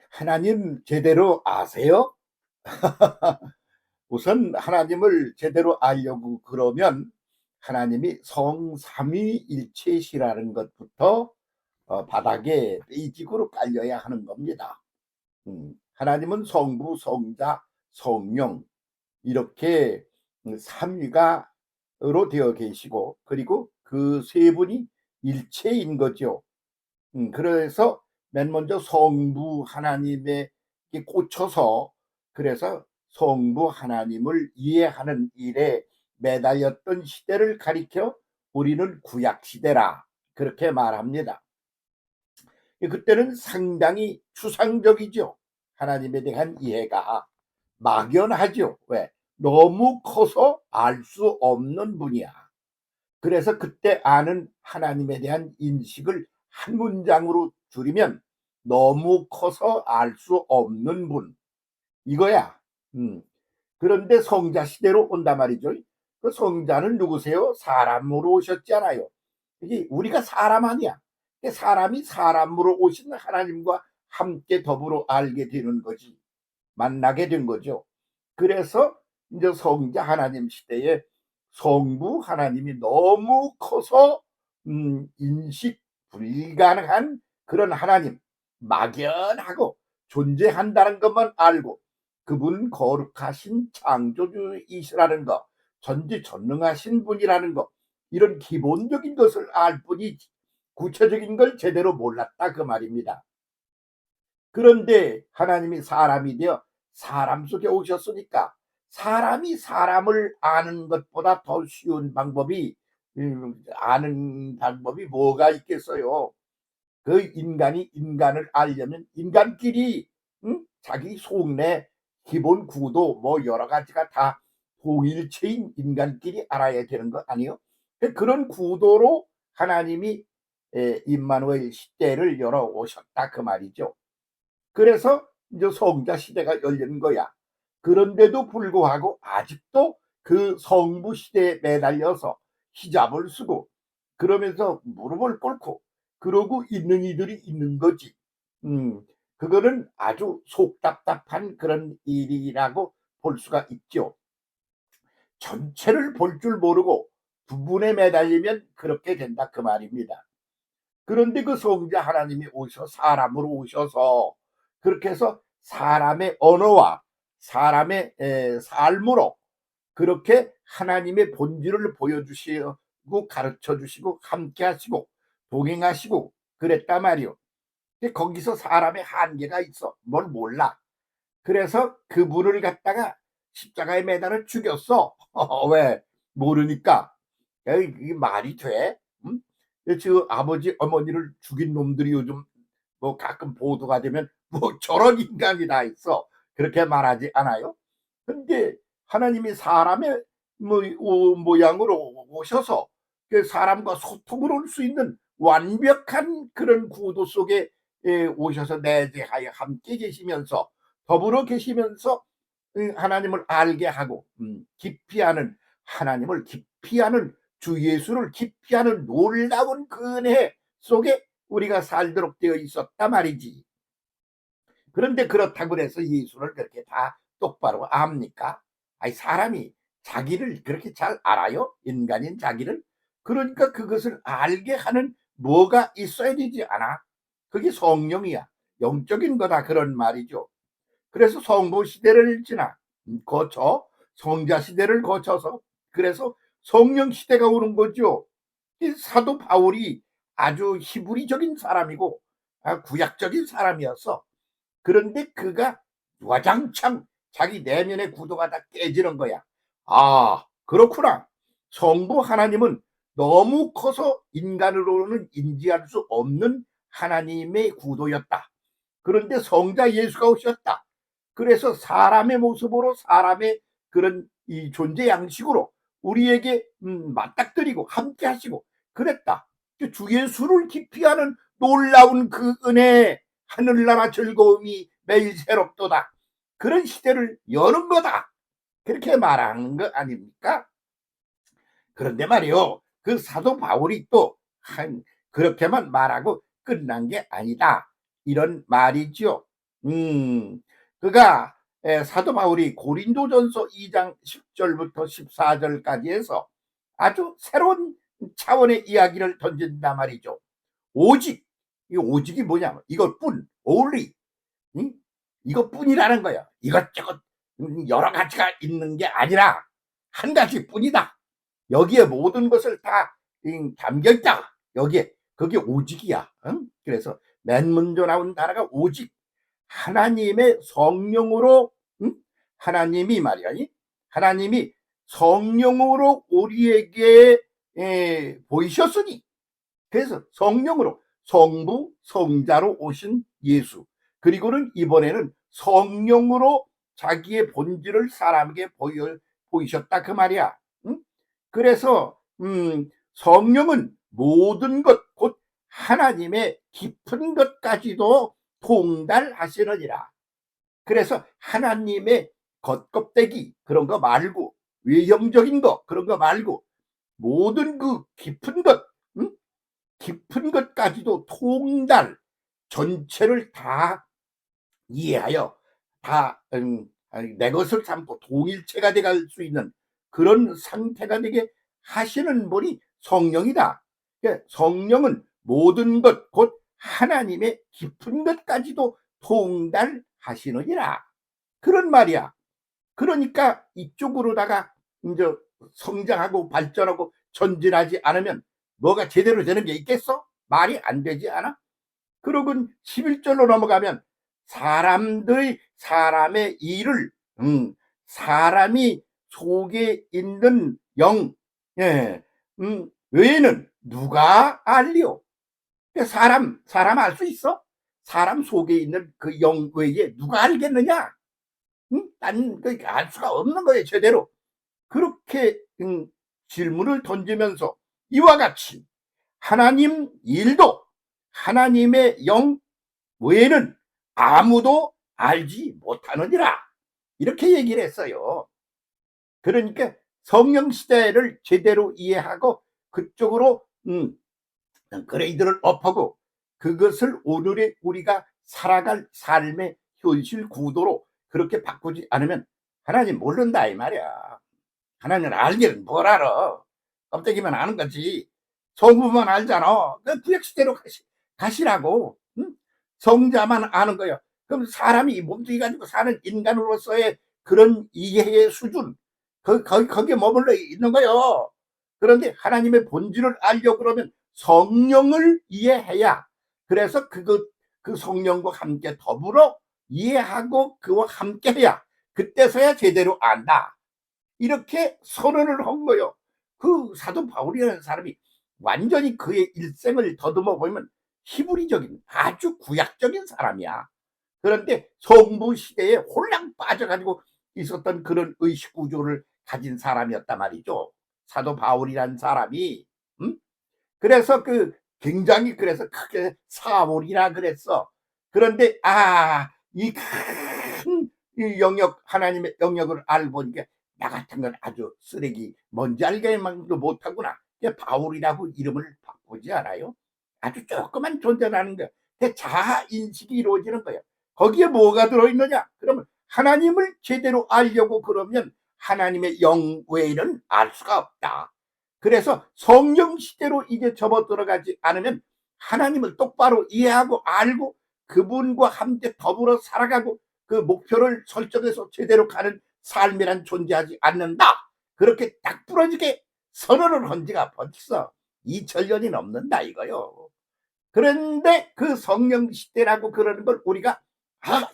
하나님 제대로 아세요? 우선 하나님을 제대로 알려고 그러면 하나님이 성삼위일체시라는 것부터 바닥에 베이직으로 깔려야 하는 겁니다. 하나님은 성부, 성자, 성령 이렇게 삼위가로 되어 계시고, 그리고 그 세 분이 일체인 거죠. 그래서 맨 먼저 성부 하나님에 꽂혀서, 그래서 성부 하나님을 이해하는 일에 매달렸던 시대를 가리켜 우리는 구약 시대라 그렇게 말합니다. 그때는 상당히 추상적이죠. 하나님에 대한 이해가 막연하죠. 왜? 너무 커서 알 수 없는 분이야. 그래서 그때 아는 하나님에 대한 인식을 한 문장으로 줄이면 너무 커서 알 수 없는 분, 이거야. 그런데 성자 시대로 온단 말이죠. 그 성자는 누구세요? 사람으로 오셨잖아요. 이게 우리가 사람 아니야. 사람이 사람으로 오신 하나님과 함께 더불어 알게 되는 거지. 만나게 된 거죠. 그래서 이제 성자 하나님 시대에 성부 하나님이 너무 커서 인식 불가능한 그런 하나님, 막연하고 존재한다는 것만 알고 그분 거룩하신 창조주이시라는 것, 전지전능하신 분이라는 것, 이런 기본적인 것을 알 뿐이지 구체적인 걸 제대로 몰랐다 그 말입니다. 그런데 하나님이 사람이 되어 사람 속에 오셨으니까 사람이 사람을 아는 것보다 더 쉬운 방법이, 아는 방법이 뭐가 있겠어요? 그 인간이 인간을 알려면 인간끼리 자기 속내 기본 구도 뭐 여러 가지가 다 동일체인 인간끼리 알아야 되는 거 아니요? 그런 구도로 하나님이 임마누엘 시대를 열어 오셨다 그 말이죠. 그래서 이제 성자 시대가 열린 거야. 그런데도 불구하고 아직도 그 성부 시대에 매달려서 히잡을 쓰고 그러면서 무릎을 꿇고 그러고 있는 이들이 있는 거지. 그거는 아주 속답답한 그런 일이라고 볼 수가 있죠. 전체를 볼 줄 모르고 부분에 매달리면 그렇게 된다 그 말입니다. 그런데 그 성자 하나님이 사람으로 오셔서 그렇게 해서 사람의 언어와 사람의 삶으로 그렇게 하나님의 본질을 보여주시고 가르쳐 주시고 함께 하시고 동행하시고 그랬단 말이요. 근데 거기서 사람의 한계가 있어. 뭘 몰라. 그래서 그분을 갖다가 십자가에 매달아 죽였어. 왜? 모르니까. 이게 말이 돼? 응? 지금 아버지 어머니를 죽인 놈들이 요즘 뭐 가끔 보도가 되면 뭐 저런 인간이 다 있어 그렇게 말하지 않아요? 근데 하나님이 사람의 모양으로 오셔서 그 사람과 소통을 할 수 있는 완벽한 그런 구도 속에 오셔서 내재하여 함께 계시면서 더불어 계시면서 하나님을 알게 하고 깊이 아는 하나님을 깊이 아는 주 예수를 깊이 아는 놀라운 그 은혜 속에 우리가 살도록 되어 있었단 말이지. 그런데 그렇다고 해서 예수를 그렇게 다 똑바로 압니까? 아니 사람이 자기를 그렇게 잘 알아요? 인간인 자기를? 그러니까 그것을 알게 하는 뭐가 있어야 되지 않아? 그게 성령이야. 영적인 거다 그런 말이죠. 그래서 성부 시대를 거쳐 성자 시대를 거쳐서 그래서 성령 시대가 오는 거죠. 이 사도 바울이 아주 히브리적인 사람이고 구약적인 사람이었어. 그런데 그가 와장창 자기 내면의 구도가 다 깨지는 거야. 아, 그렇구나. 성부 하나님은 너무 커서 인간으로는 인지할 수 없는 하나님의 구도였다. 그런데 성자 예수가 오셨다. 그래서 사람의 모습으로 사람의 그런 이 존재 양식으로 우리에게 맞닥뜨리고 함께 하시고 그랬다. 주 예수를 기피하는 놀라운 그 은혜, 하늘나라 즐거움이 매일 새롭도다. 그런 시대를 여는 거다. 그렇게 말하는 거 아닙니까? 그런데 말이요. 그 사도 바울이 또 그렇게만 말하고 끝난 게 아니다. 이런 말이죠. 음, 그가 사도 바울이 고린도전서 2장 10절부터 14절까지 해서 아주 새로운 차원의 이야기를 던진단 말이죠. 오직, 이 오직이 뭐냐면 이것뿐, only, 응? 이것뿐이라는 거야. 이것저것 여러 가지가 있는 게 아니라 한 가지뿐이다. 여기에 모든 것을 다 담겨있다. 여기에, 그게 오직이야. 응? 그래서 맨 먼저 나온 단어가 오직. 하나님의 성령으로, 응? 하나님이 말이야, 하나님이 성령으로 우리에게 보이셨으니, 그래서 성령으로, 성부 성자로 오신 예수, 그리고는 이번에는 성령으로 자기의 본질을 사람에게 보이셨다 그 말이야. 응? 그래서 성령은 모든 것, 곧 하나님의 깊은 것까지도 통달하시느니라. 그래서 하나님의 겉껍데기 그런 거 말고, 외형적인 거 그런 거 말고, 모든 그 깊은 것, 응? 깊은 것까지도 통달, 전체를 다 이해하여 다 내 것을 삼고 동일체가 돼갈 수 있는 그런 상태가 되게 하시는 분이 성령이다. 그러니까 성령은 모든 것, 곧 하나님의 깊은 것까지도 통달하시느니라. 그런 말이야. 그러니까 이쪽으로다가 이제 성장하고 발전하고 전진하지 않으면 뭐가 제대로 되는 게 있겠어? 말이 안 되지 않아? 그러군 11절로 넘어가면 사람의 일을, 사람이 속에 있는 영, 예, 외에는 누가 알리오? 사람 알 수 있어? 사람 속에 있는 그 영 외에 누가 알겠느냐? 난알 수가 없는 거예요, 제대로. 그렇게 질문을 던지면서 이와 같이 하나님 일도 하나님의 영 외에는 아무도 알지 못하느니라, 이렇게 얘기를 했어요. 그러니까 성령 시대를 제대로 이해하고 그쪽으로 그레이드를 업하고 그것을 오늘의 우리가 살아갈 삶의 현실 구도로 그렇게 바꾸지 않으면 하나님 모른다 이 말이야. 하나님 알기는 뭘 알아. 껍데기만 아는 거지. 성부만 알잖아. 그 구약시대로 가시라고. 응? 성자만 아는 거야. 그럼 사람이 몸뚱이 가지고 사는 인간으로서의 그런 이해의 수준, 거기에 머물러 있는 거예요. 그런데 하나님의 본질을 알려고 그러면 성령을 이해해야, 그래서 그 성령과 함께 더불어 이해하고 그와 함께 해야 그때서야 제대로 안다. 이렇게 선언을 한 거예요. 그 사도 바울이라는 사람이 완전히 그의 일생을 더듬어 보면 히브리적인 아주 구약적인 사람이야. 그런데 성부 시대에 홀랑 빠져가지고 있었던 그런 의식 구조를 가진 사람이었단 말이죠. 사도 바울이라는 사람이. 그래서 굉장히 그래서 크게 사울이라 그랬어. 그런데 이 큰 영역, 하나님의 영역을 알고 보니까 나 같은 건 아주 쓰레기, 뭔지 알게만도 못하구나. 바울이라고 이름을 바꾸지 않아요? 아주 조그만 존재라는 거야. 자아 인식이 이루어지는 거야. 거기에 뭐가 들어있느냐? 그러면 하나님을 제대로 알려고 그러면 하나님의 영 외에는 알 수가 없다. 그래서 성령 시대로 이제 접어 들어가지 않으면 하나님을 똑바로 이해하고 알고 그분과 함께 더불어 살아가고 그 목표를 설정해서 제대로 가는 삶이란 존재하지 않는다. 그렇게 딱 부러지게 선언을 한 지가 벌써 2000년이 넘는다 이거요. 그런데 그 성령 시대라고 그러는 걸 우리가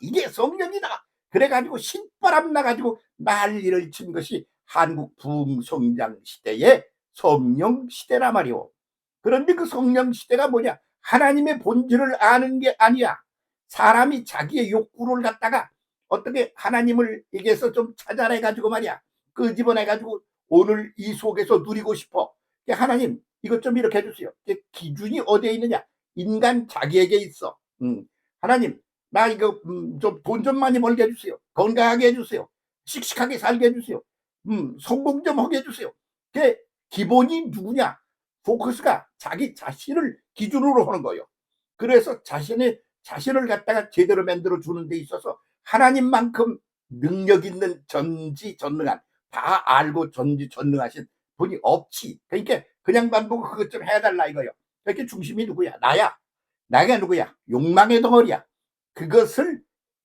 이게 성령이다 그래가지고 신바람 나가지고 난리를 친 것이 한국 부흥성장 시대의 성령 시대란 말이오. 그런데 그 성령 시대가 뭐냐? 하나님의 본질을 아는 게 아니야. 사람이 자기의 욕구를 갖다가 어떻게 하나님을 얘기해서 좀 찾아내가지고 말이야, 끄집어내가지고 오늘 이 속에서 누리고 싶어. 하나님 이것 좀 이렇게 해주세요. 기준이 어디에 있느냐? 인간 자기에게 있어. 하나님 나 이거 좀 돈 좀 많이 벌게 해주세요. 건강하게 해주세요. 씩씩하게 살게 해주세요. 성공 좀 하게 해주세요. 그게 기본이 누구냐? 포커스가 자기 자신을 기준으로 하는 거예요. 그래서 자신의 자신을 갖다가 제대로 만들어 주는 데 있어서 하나님만큼 능력 있는 전지전능한, 다 알고 전지전능하신 분이 없지. 그러니까 그냥 반보고 그것 좀 해달라 이거요. 그렇게 중심이 누구야? 나야. 나가 누구야? 욕망의 덩어리야. 그것을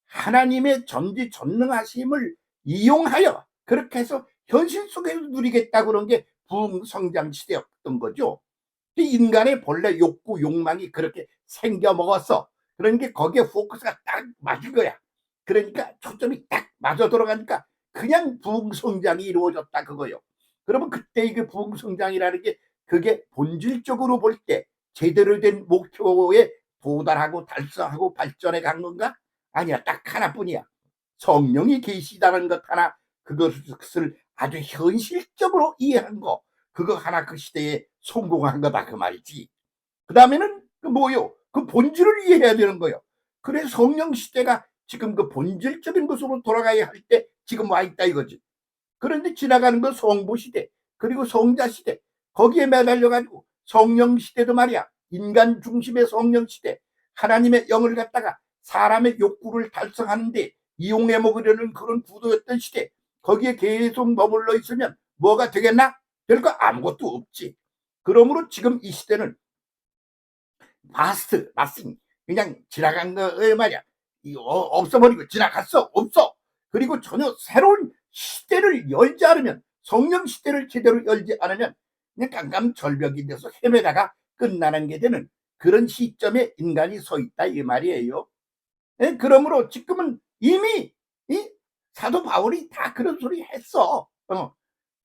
하나님의 전지전능하심을 이용하여 그렇게 해서 현실 속에서 누리겠다 그런 게 부흥성장 시대였던 거죠. 인간의 본래 욕구, 욕망이 그렇게 생겨 먹었어. 그러니까 거기에 포커스가 딱 맞은 거야. 그러니까 초점이 딱 맞아 들어가니까 그냥 부흥성장이 이루어졌다 그거요. 그러면 그때 이게 부흥성장이라는 게 그게 본질적으로 볼 때 제대로 된 목표에 도달하고 달성하고 발전해 간 건가? 아니야. 딱 하나뿐이야. 성령이 계시다는 것 하나, 그것을 아주 현실적으로 이해한 거, 그거 하나 그 시대에 성공한 거다 그 말이지. 그 다음에는 그 뭐요? 그 본질을 이해해야 되는 거요. 그래서 성령 시대가 지금 그 본질적인 것으로 돌아가야 할 때 지금 와 있다 이거지. 그런데 지나가는 건 성부 시대, 그리고 성자 시대, 거기에 매달려 가지고 성령 시대도 말이야, 인간 중심의 성령 시대, 하나님의 영을 갖다가 사람의 욕구를 달성하는데 이용해 먹으려는 그런 구도였던 시대, 거기에 계속 머물러 있으면 뭐가 되겠나? 될 거 아무것도 없지. 그러므로 지금 이 시대는 바스트 나싱, 그냥 지나간 거에 말이야. 없어버리고 지나갔어, 없어. 그리고 전혀 새로운 시대를 열지 않으면, 성령 시대를 제대로 열지 않으면 그냥 깜깜절벽이 돼서 헤매다가 끝나는 게 되는 그런 시점에 인간이 서 있다 이 말이에요. 예, 그러므로 지금은 이미 이 사도 바울이 다 그런 소리 했어.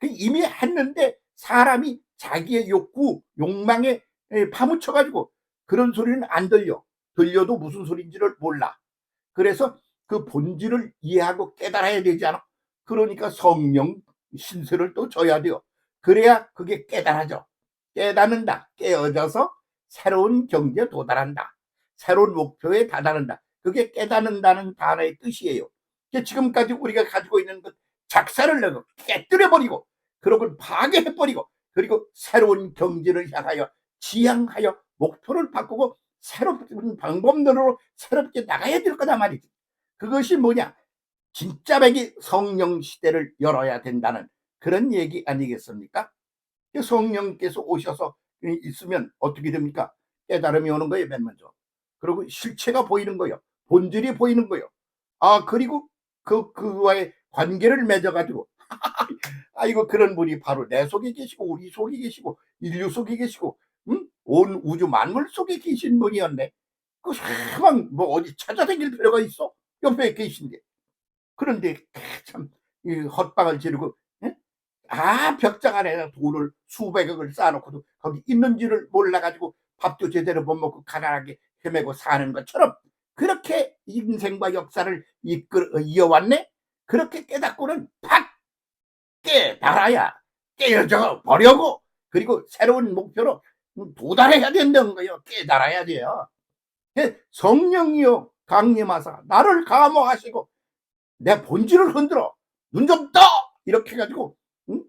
이미 했는데 사람이 자기의 욕구, 욕망에 파묻혀 가지고 그런 소리는 안 들려. 들려도 무슨 소리인지를 몰라. 그래서 그 본질을 이해하고 깨달아야 되지 않아? 그러니까 성령 신세를 또 져야 돼요. 그래야 그게 깨달아져. 깨닫는다. 깨어져서 새로운 경지에 도달한다. 새로운 목표에 다다른다. 그게 깨닫는다는 단어의 뜻이에요. 지금까지 우리가 가지고 있는 것 작사를 내고 깨뜨려버리고, 그런 파괴해버리고, 그리고 새로운 경지를 향하여 지향하여 목표를 바꾸고 새로운 방법론으로 새롭게 나가야 될 거다 말이지. 그것이 뭐냐? 진짜 백이 성령 시대를 열어야 된다는 그런 얘기 아니겠습니까? 성령께서 오셔서 있으면 어떻게 됩니까? 깨달음이 오는 거예요, 맨 먼저. 그리고 실체가 보이는 거예요. 본질이 보이는 거예요. 그리고 그와의 관계를 맺어가지고, 이거 그런 분이 바로 내 속에 계시고, 우리 속에 계시고, 인류 속에 계시고, 응? 온 우주 만물 속에 계신 분이었네. 그 사람 뭐 어디 찾아다닐 필요가 있어? 옆에 계신데. 그런데 참 헛방을 지르고, 예? 벽장 안에 돈을 수백억을 쌓아놓고도 거기 있는지를 몰라가지고 밥도 제대로 못 먹고 가난하게 헤매고 사는 것처럼 그렇게 인생과 역사를 이어왔네. 그렇게 깨닫고는 팍 깨달아야 깨어져 버려고, 그리고 새로운 목표로 도달해야 된다는 거예요. 깨달아야 돼요. 성령이요 강림하사 나를 감화하시고 내 본질을 흔들어 눈 좀 떠 이렇게 해가지고, 응?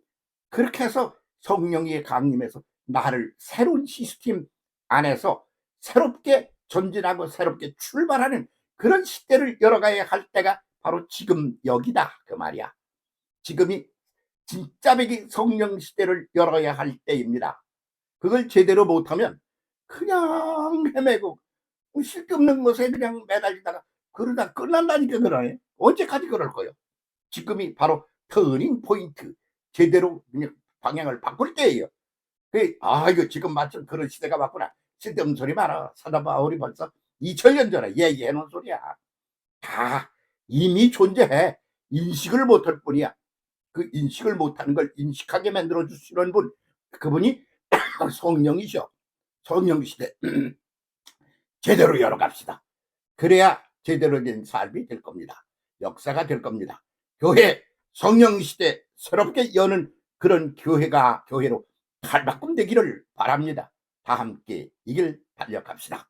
그렇게 해서 성령이 강림해서 나를 새로운 시스템 안에서 새롭게 전진하고 새롭게 출발하는 그런 시대를 열어가야 할 때가 바로 지금 여기다 그 말이야. 지금이 진짜 백이 성령 시대를 열어야 할 때입니다. 그걸 제대로 못하면 그냥 헤매고 쓸데없는 것에 그냥 매달리다가 그러다 끝난다니까. 그러네. 언제까지 그럴 거예요? 지금이 바로 터닝 포인트, 제대로 그냥 방향을 바꿀 때예요. 이거 지금 마침 그런 시대가 왔구나. 쓸데없는 소리 마라. 사도 바울이 벌써 2000년 전에 얘기해 놓은 소리야. 다 이미 존재해. 인식을 못할 뿐이야. 그 인식을 못하는 걸 인식하게 만들어 주시는 분, 그분이 성령이셔. 성령 시대 제대로 열어갑시다. 그래야 제대로 된 삶이 될 겁니다. 역사가 될 겁니다. 교회 성령 시대 새롭게 여는 그런 교회로 탈바꿈 되기를 바랍니다. 다 함께 이 길 달려갑시다.